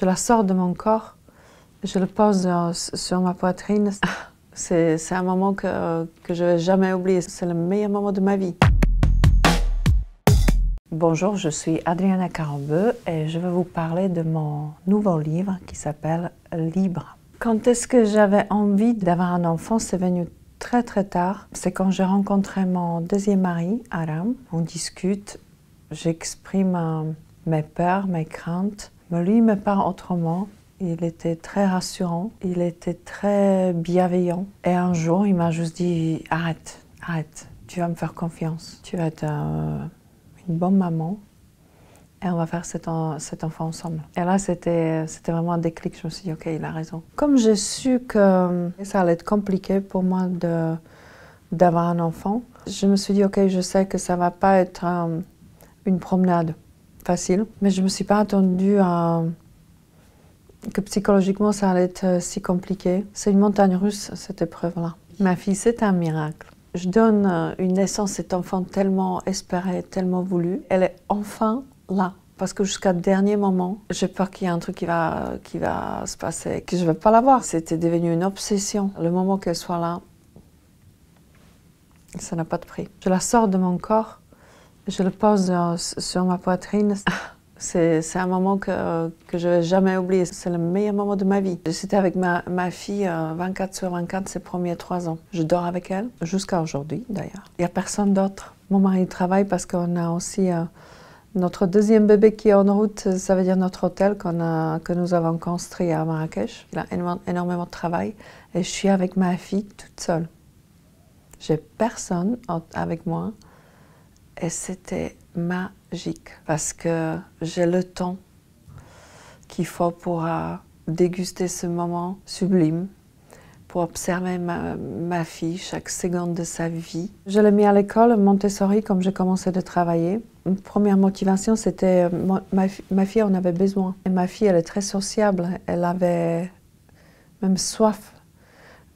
Je la sors de mon corps, je le pose sur ma poitrine. C'est un moment que je ne vais jamais oublier. C'est le meilleur moment de ma vie. Bonjour, je suis Adriana Carambeu et je vais vous parler de mon nouveau livre qui s'appelle Libre. Quand est-ce que j'avais envie d'avoir un enfant? C'est venu très tard. C'est quand j'ai rencontré mon deuxième mari, Aram. On discute, j'exprime mes peurs, mes craintes. Mais lui me parle autrement. Il était très rassurant, il était très bienveillant. Et un jour, il m'a juste dit « Arrête, tu vas me faire confiance. Tu vas être une bonne maman et on va faire cet enfant ensemble. » Et là, c'était vraiment un déclic. Je me suis dit « Ok, il a raison. » Comme j'ai su que ça allait être compliqué pour moi d'avoir un enfant, je me suis dit « Ok, je sais que ça ne va pas être une promenade facile. » Mais je ne me suis pas attendue que psychologiquement ça allait être si compliqué. C'est une montagne russe, cette épreuve-là. Ma fille, c'est un miracle. Je donne une naissance à cet enfant tellement espéré, tellement voulu. Elle est enfin là. Parce que jusqu'à dernier moment, j'ai peur qu'il y ait un truc qui va se passer, que je ne vais pas la voir. C'était devenu une obsession. Le moment qu'elle soit là, ça n'a pas de prix. Je la sors de mon corps, je le pose sur ma poitrine. C'est un moment que je ne vais jamais oublier. C'est le meilleur moment de ma vie. J'étais avec ma fille 24/24 ses premiers 3 ans. Je dors avec elle, jusqu'à aujourd'hui d'ailleurs. Il n'y a personne d'autre. Mon mari travaille parce qu'on a aussi notre deuxième bébé qui est en route. Ça veut dire notre hôtel que nous avons construit à Marrakech. Il a énormément de travail. Et je suis avec ma fille toute seule. J'ai personne avec moi. Et c'était magique parce que j'ai le temps qu'il faut pour déguster ce moment sublime, pour observer ma fille chaque seconde de sa vie. Je l'ai mis à l'école Montessori comme j'ai commencé de travailler. Une première motivation, c'était ma fille en avait besoin. Et ma fille, elle est très sociable, elle avait même soif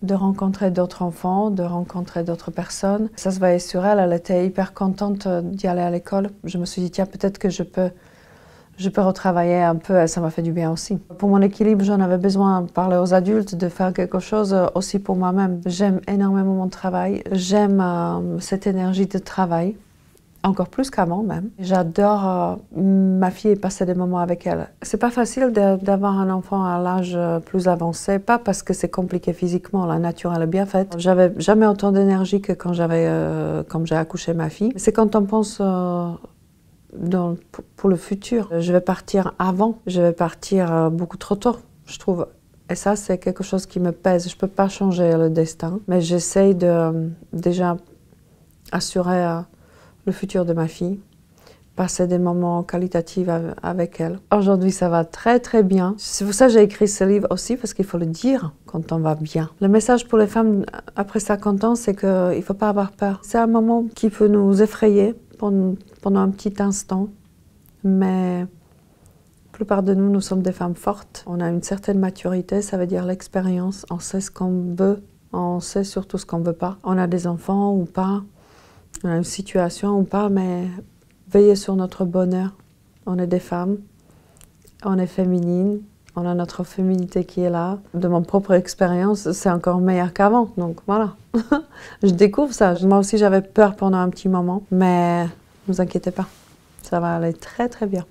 de rencontrer d'autres enfants, de rencontrer d'autres personnes. Ça se voyait sur elle, elle était hyper contente d'y aller à l'école. Je me suis dit, tiens, peut-être que je peux retravailler un peu, et ça m'a fait du bien aussi. Pour mon équilibre, j'en avais besoin de parler aux adultes, de faire quelque chose aussi pour moi-même. J'aime énormément mon travail, j'aime cette énergie de travail, encore plus qu'avant même. J'adore ma fille et passer des moments avec elle. C'est pas facile d'avoir un enfant à l'âge plus avancé, pas parce que c'est compliqué physiquement, la nature elle est bien faite. J'avais jamais autant d'énergie que quand j'ai accouché ma fille. C'est quand on pense pour le futur. Je vais partir avant, je vais partir beaucoup trop tôt, je trouve. Et ça, c'est quelque chose qui me pèse. Je peux pas changer le destin, mais j'essaye de déjà assurer le futur de ma fille, passer des moments qualitatifs avec elle. Aujourd'hui, ça va très bien. C'est pour ça que j'ai écrit ce livre aussi, parce qu'il faut le dire quand on va bien. Le message pour les femmes après 50 ans, c'est qu'il ne faut pas avoir peur. C'est un moment qui peut nous effrayer pendant un petit instant, mais la plupart de nous sommes des femmes fortes. On a une certaine maturité, ça veut dire l'expérience. On sait ce qu'on veut, on sait surtout ce qu'on ne veut pas. On a des enfants ou pas. On a une situation ou pas, mais veillez sur notre bonheur. On est des femmes, on est féminines, on a notre féminité qui est là. De mon propre expérience, c'est encore meilleur qu'avant, donc voilà. Je découvre ça. Moi aussi, j'avais peur pendant un petit moment, mais ne vous inquiétez pas, ça va aller très bien.